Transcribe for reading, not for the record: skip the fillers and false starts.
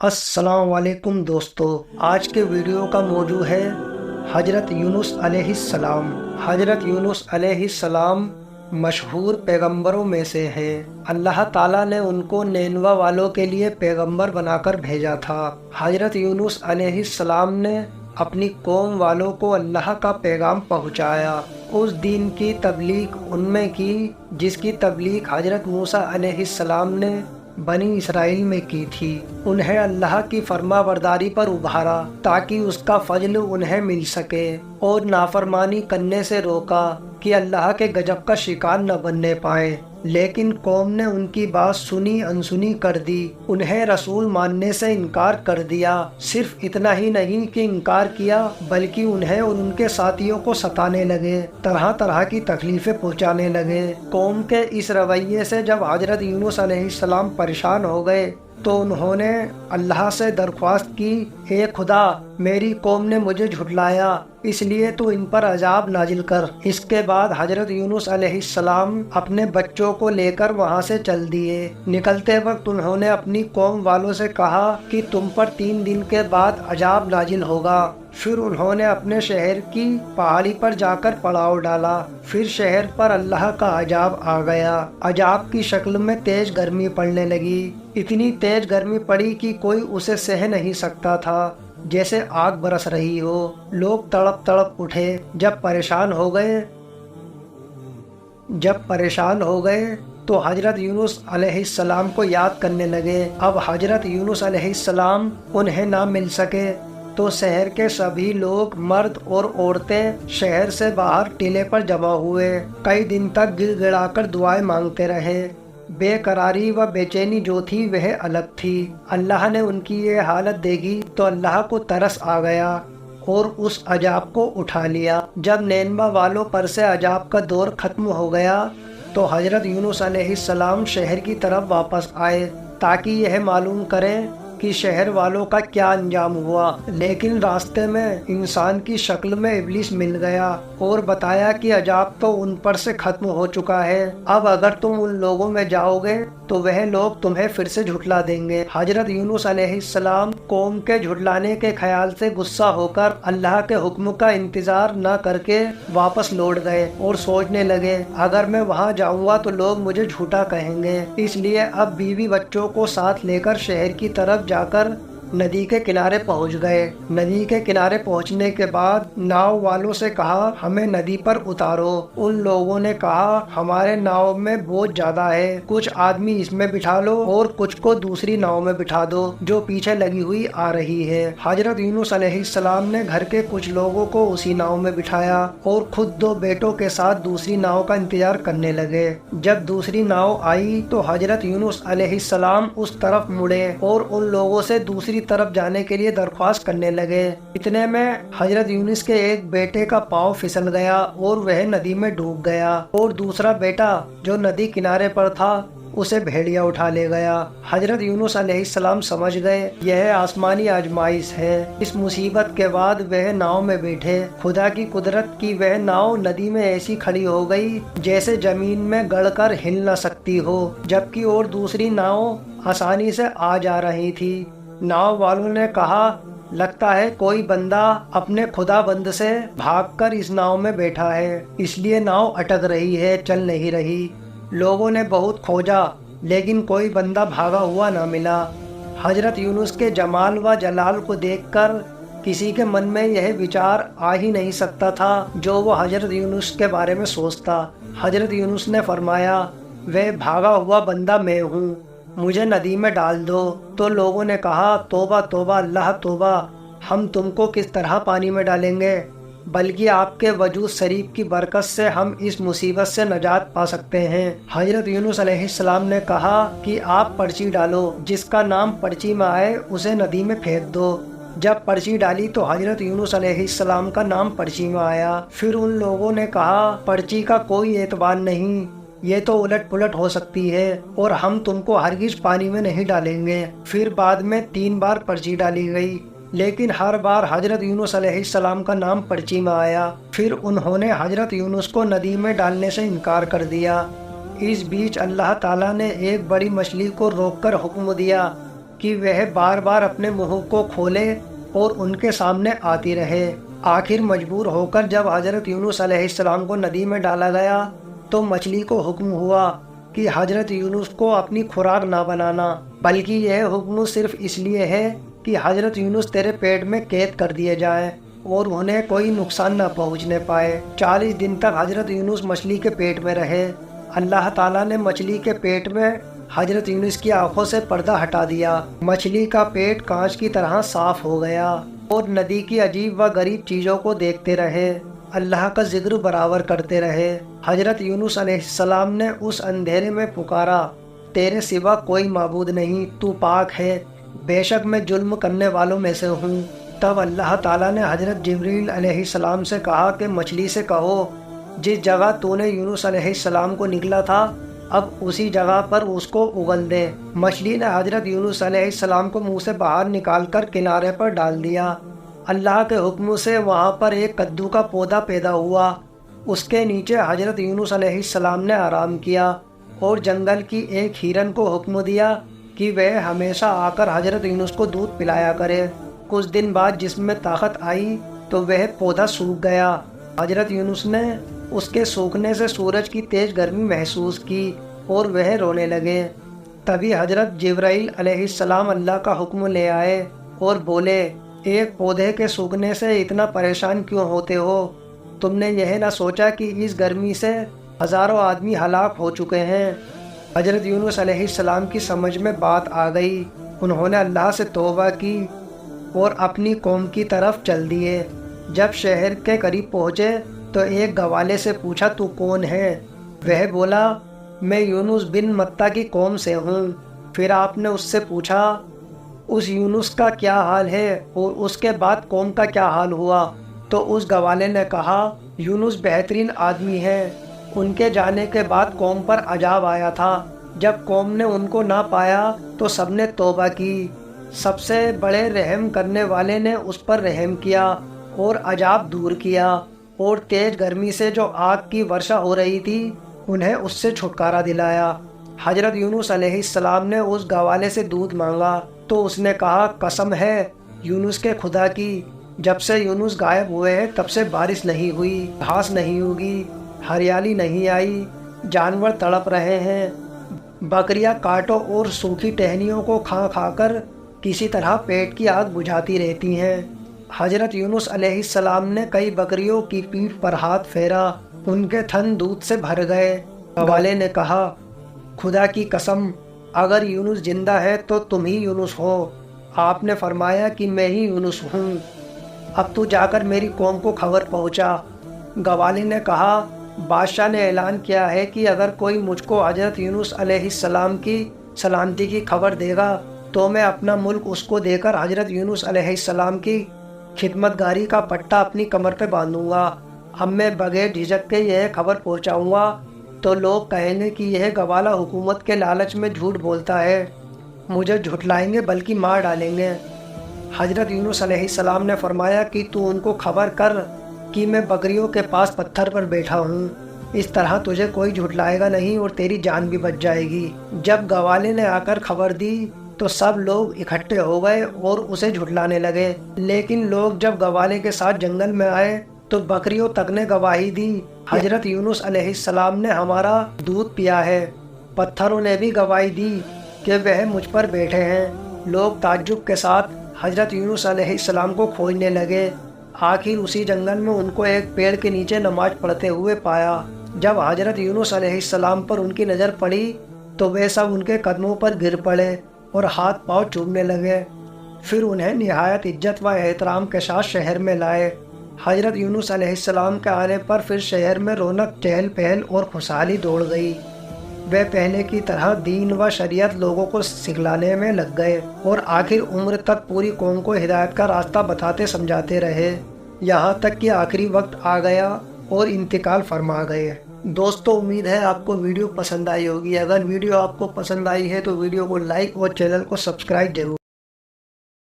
السلام علیکم دوستو، آج کے ویڈیو کا موضوع ہے حضرت یونس علیہ السلام۔ حضرت یونس علیہ السلام مشہور پیغمبروں میں سے ہیں۔ اللہ تعالیٰ نے ان کو نینوا والوں کے لیے پیغمبر بنا کر بھیجا تھا۔ حضرت یونس علیہ السلام نے اپنی قوم والوں کو اللہ کا پیغام پہنچایا، اس دین کی تبلیغ ان میں کی جس کی تبلیغ حضرت موسیٰ علیہ السلام نے بنی اسرائیل میں کی تھی۔ انہیں اللہ کی فرما برداری پر ابھارا تاکہ اس کا فضل انہیں مل سکے، اور نافرمانی کرنے سے روکا کہ اللہ کے غضب کا شکار نہ بننے پائیں۔ لیکن قوم نے ان کی بات سنی انسنی کر دی، انہیں رسول ماننے سے انکار کر دیا۔ صرف اتنا ہی نہیں کہ انکار کیا بلکہ انہیں اور ان کے ساتھیوں کو ستانے لگے، طرح طرح کی تکلیفیں پہنچانے لگے۔ قوم کے اس رویے سے جب حضرت یونس علیہ السلام پریشان ہو گئے تو انہوں نے اللہ سے درخواست کی، اے خدا، میری قوم نے مجھے جھٹلایا، اس لیے تو ان پر عذاب نازل کر۔ اس کے بعد حضرت یونس علیہ السلام اپنے بچوں کو لے کر وہاں سے چل دیے۔ نکلتے وقت انہوں نے اپنی قوم والوں سے کہا کہ تم پر 3 دن کے بعد عذاب نازل ہوگا۔ پھر انہوں نے اپنے شہر کی پہاڑی پر جا کر پڑاؤ ڈالا۔ پھر شہر پر اللہ کا عذاب آ گیا۔ عذاب کی شکل میں تیز گرمی پڑنے لگی، اتنی تیز گرمی پڑی کہ کوئی اسے سہ نہیں سکتا تھا، جیسے آگ برس رہی ہو۔ لوگ تڑپ تڑپ اٹھے۔ جب پریشان ہو گئے تو حضرت یونس علیہ السلام کو یاد کرنے لگے۔ اب حضرت یونس علیہ السلام انہیں نہ مل سکے تو شہر کے سبھی لوگ، مرد اور عورتیں، شہر سے باہر ٹیلے پر جمع ہوئے۔ کئی دن تک گڑ گڑا کر دعائیں مانگتے رہے۔ بے قراری و بے چینی جو تھی وہ الگ تھی۔ اللہ نے ان کی یہ حالت دیکھی تو اللہ کو ترس آ گیا اور اس عذاب کو اٹھا لیا۔ جب نینوا والوں پر سے عذاب کا دور ختم ہو گیا تو حضرت یونس علیہ السلام شہر کی طرف واپس آئے تاکہ یہ معلوم کریں کہ شہر والوں کا کیا انجام ہوا۔ لیکن راستے میں انسان کی شکل میں ابلیس مل گیا اور بتایا کہ عذاب تو ان پر سے ختم ہو چکا ہے، اب اگر تم ان لوگوں میں جاؤ گے تو وہ لوگ تمہیں پھر سے جھٹلا دیں گے۔ حضرت یونس علیہ السلام قوم کے جھٹلانے کے خیال سے غصہ ہو کر اللہ کے حکم کا انتظار نہ کر کے واپس لوٹ گئے اور سوچنے لگے، اگر میں وہاں جاؤں گا تو لوگ مجھے جھوٹا کہیں گے۔ اس لیے اب بیوی بچوں کو ساتھ لے کر شہر کی طرف جا کر ندی کے کنارے پہنچ گئے۔ ندی کے کنارے پہنچنے کے بعد ناؤ والوں سے کہا، ہمیں ندی پر اتارو۔ ان لوگوں نے کہا، ہمارے ناؤ میں بوجھ زیادہ ہے، کچھ آدمی اس میں بٹھا لو اور کچھ کو دوسری ناؤ میں بٹھا دو جو پیچھے لگی ہوئی آ رہی ہے۔ حضرت یونس علیہ السلام نے گھر کے کچھ لوگوں کو اسی ناؤ میں بٹھایا اور خود 2 بیٹوں کے ساتھ دوسری ناؤ کا انتظار کرنے لگے۔ جب دوسری ناؤ آئی تو حضرت یونس علیہ السلام اس طرف مڑے اور ان لوگوں سے دوسری طرف جانے کے لیے درخواست کرنے لگے۔ اتنے میں حضرت یونس کے ایک بیٹے کا پاؤں پھسل گیا اور وہ ندی میں ڈوب گیا، اور دوسرا بیٹا جو ندی کنارے پر تھا اسے بھیڑیا اٹھا لے گیا۔ حضرت یونس علیہ السلام سمجھ گئے یہ آسمانی آزمائش ہے۔ اس مصیبت کے بعد وہ ناؤ میں بیٹھے۔ خدا کی قدرت کی وہ ناؤ ندی میں ایسی کھڑی ہو گئی جیسے زمین میں گڑ کر ہل نہ سکتی ہو، جبکہ اور دوسری ناؤ آسانی سے آ جا رہی تھی۔ ناؤ والوں نے کہا، لگتا ہے کوئی بندہ اپنے خدا بند سے بھاگ کر اس ناؤ میں بیٹھا ہے، اس لیے ناؤ اٹک رہی ہے، چل نہیں رہی۔ لوگوں نے بہت کھوجا لیکن کوئی بندہ بھاگا ہوا نہ ملا۔ حضرت یونس کے جمال و جلال کو دیکھ کر کسی کے من میں یہ وچار آ ہی نہیں سکتا تھا جو وہ حضرت یونس کے بارے میں سوچتا۔ حضرت یونس نے فرمایا، وہ بھاگا ہوا بندہ میں ہوں، مجھے ندی میں ڈال دو۔ تو لوگوں نے کہا، توبہ توبہ اللہ توبہ، ہم تم کو کس طرح پانی میں ڈالیں گے، بلکہ آپ کے وجود شریف کی برکت سے ہم اس مصیبت سے نجات پا سکتے ہیں۔ حضرت یونس علیہ السلام نے کہا کہ آپ پرچی ڈالو، جس کا نام پرچی میں آئے اسے ندی میں پھینک دو۔ جب پرچی ڈالی تو حضرت یونس علیہ السلام کا نام پرچی میں آیا۔ پھر ان لوگوں نے کہا، پرچی کا کوئی اعتبار نہیں، یہ تو الٹ پلٹ ہو سکتی ہے اور ہم تم کو ہرگز پانی میں نہیں ڈالیں گے۔ پھر بعد میں 3 بار پرچی ڈالی گئی لیکن ہر بار حضرت یونس علیہ السلام کا نام پرچی میں آیا۔ پھر انہوں نے حضرت یونس کو ندی میں ڈالنے سے انکار کر دیا۔ اس بیچ اللہ تعالیٰ نے ایک بڑی مچھلی کو روک کر حکم دیا کہ کہ وہ بار بار اپنے منہ کو کھولے اور ان کے سامنے آتی رہے۔ آخر مجبور ہو کر جب حضرت یونس علیہ السلام کو ندی میں ڈالا گیا تو مچھلی کو حکم ہوا کہ حضرت یونس کو اپنی خوراک نہ بنانا، بلکہ یہ حکم صرف اس لیے ہے کہ حضرت یونس تیرے پیٹ میں قید کر دیے جائیں اور انہیں کوئی نقصان نہ پہنچنے پائے۔ 40 دن تک حضرت یونس مچھلی کے پیٹ میں رہے۔ اللہ تعالیٰ نے مچھلی کے پیٹ میں حضرت یونس کی آنکھوں سے پردہ ہٹا دیا۔ مچھلی کا پیٹ کانچ کی طرح صاف ہو گیا اور ندی کی عجیب و غریب چیزوں کو دیکھتے رہے، اللہ کا ذکر برابر کرتے رہے۔ حضرت یونس علیہ السلام نے اس اندھیرے میں پکارا، تیرے سوا کوئی معبود نہیں، تو پاک ہے، بے شک میں ظلم کرنے والوں میں سے ہوں۔ تب اللہ تعالیٰ نے حضرت جبریل علیہ السلام سے کہا کہ مچھلی سے کہو جس جگہ تو نے یونس علیہ السلام کو نکلا تھا اب اسی جگہ پر اس کو اگل دے۔ مچھلی نے حضرت یونس علیہ السلام کو منہ سے باہر نکال کر کنارے پر ڈال دیا۔ اللہ کے حکم سے وہاں پر ایک کدو کا پودا پیدا ہوا، اس کے نیچے حضرت یونس علیہ السلام نے آرام کیا اور جنگل کی ایک ہرن کو حکم دیا کہ وہ ہمیشہ آ کر حضرت یونس کو دودھ پلایا کرے۔ کچھ دن بعد جسم میں طاقت آئی تو وہ پودا سوکھ گیا۔ حضرت یونس نے اس کے سوکھنے سے سورج کی تیز گرمی محسوس کی اور وہ رونے لگے۔ تبھی حضرت جبرائیل علیہ السلام اللہ کا حکم لے آئے اور بولے، ایک پودے کے سوکھنے سے اتنا پریشان کیوں ہوتے ہو؟ تم نے یہ نہ سوچا کہ اس گرمی سے ہزاروں آدمی ہلاک ہو چکے ہیں؟ حضرت یونس علیہ السلام کی سمجھ میں بات آ گئی۔ انہوں نے اللہ سے توبہ کی اور اپنی قوم کی طرف چل دیے۔ جب شہر کے قریب پہنچے تو ایک گوالے سے پوچھا، تو کون ہے؟ وہ بولا، میں یونس بن متا کی قوم سے ہوں۔ پھر آپ نے اس سے پوچھا، اس یونس کا کیا حال ہے اور اس کے بعد قوم کا کیا حال ہوا؟ تو اس گوالے نے کہا، یونس بہترین آدمی ہے، ان کے جانے کے بعد قوم پر عذاب آیا تھا، جب قوم نے ان کو نہ پایا تو سب نے توبہ کی، سب سے بڑے رحم کرنے والے نے اس پر رحم کیا اور عذاب دور کیا، اور تیز گرمی سے جو آگ کی ورشا ہو رہی تھی انہیں اس سے چھٹکارا دلایا۔ حضرت یونس علیہ السلام نے اس گوالے سے دودھ مانگا تو اس نے کہا، قسم ہے یونس کے خدا کی، جب سے یونس غائب ہوئے ہیں تب سے بارش نہیں ہوئی، گھاس نہیں ہوگی، ہریالی نہیں آئی، جانور تڑپ رہے ہیں، بکریاں کانٹوں اور سوکھی ٹہنیوں کو کھا کھا کر کسی طرح پیٹ کی آگ بجھاتی رہتی ہیں۔ حضرت یونس علیہ السلام نے کئی بکریوں کی پیٹھ پر ہاتھ پھیرا، ان کے تھن دودھ سے بھر گئے۔ گوالے نے کہا، خدا کی قسم، اگر یونس زندہ ہے تو تم ہی یونس ہو۔ آپ نے فرمایا کہ میں ہی یونس ہوں، اب تو جا کر میری قوم کو خبر پہنچا۔ گوالے نے کہا، بادشاہ نے اعلان کیا ہے کہ اگر کوئی مجھ کو حضرت یونس علیہ السلام کی سلامتی کی خبر دے گا تو میں اپنا ملک اس کو دے کر حضرت یونس علیہ السلام کی خدمت گاری کا پٹا اپنی کمر پہ باندھوں گا۔ اب میں بغیر جھجک کے یہ خبر پہنچاؤں گا تو لوگ کہیں گے کہ یہ گوالا حکومت کے لالچ میں جھوٹ بولتا ہے، مجھے جھٹلائیں گے بلکہ مار ڈالیں گے۔ حضرت یونس علیہ السلام نے فرمایا کہ تو ان کو خبر کر کہ میں بکریوں کے پاس پتھر پر بیٹھا ہوں، اس طرح تجھے کوئی جھٹلائے گا نہیں اور تیری جان بھی بچ جائے گی۔ جب گوالے نے آ کر خبر دی تو سب لوگ اکٹھے ہو گئے اور اسے جھٹلانے لگے، لیکن لوگ جب گوالے کے ساتھ جنگل میں آئے تو بکریوں تک نے گواہی دی، حضرت یونس علیہ السلام نے ہمارا دودھ پیا ہے۔ پتھروں نے بھی گواہی دی کہ وہ مجھ پر بیٹھے ہیں۔ لوگ تعجب کے ساتھ حضرت یونس علیہ السلام کو کھوجنے لگے۔ آخر اسی جنگل میں ان کو ایک پیڑ کے نیچے نماز پڑھتے ہوئے پایا۔ جب حضرت یونس علیہ السلام پر ان کی نظر پڑی تو وہ سب ان کے قدموں پر گر پڑے اور ہاتھ پاؤں چومنے لگے۔ پھر انہیں نہایت عزت و احترام کے ساتھ شہر میں لائے۔ حضرت یونس علیہ السلام کے آنے پر پھر شہر میں رونق، چہل پہل اور خوشحالی دوڑ گئی۔ وہ پہلے کی طرح دین و شریعت لوگوں کو سکھلانے میں لگ گئے اور آخر عمر تک پوری قوم کو ہدایت کا راستہ بتاتے سمجھاتے رہے، یہاں تک کہ آخری وقت آ گیا اور انتقال فرما گئے۔ دوستو، امید ہے آپ کو ویڈیو پسند آئی ہوگی۔ اگر ویڈیو آپ کو پسند آئی ہے تو ویڈیو کو لائک اور چینل کو سبسکرائب ضرور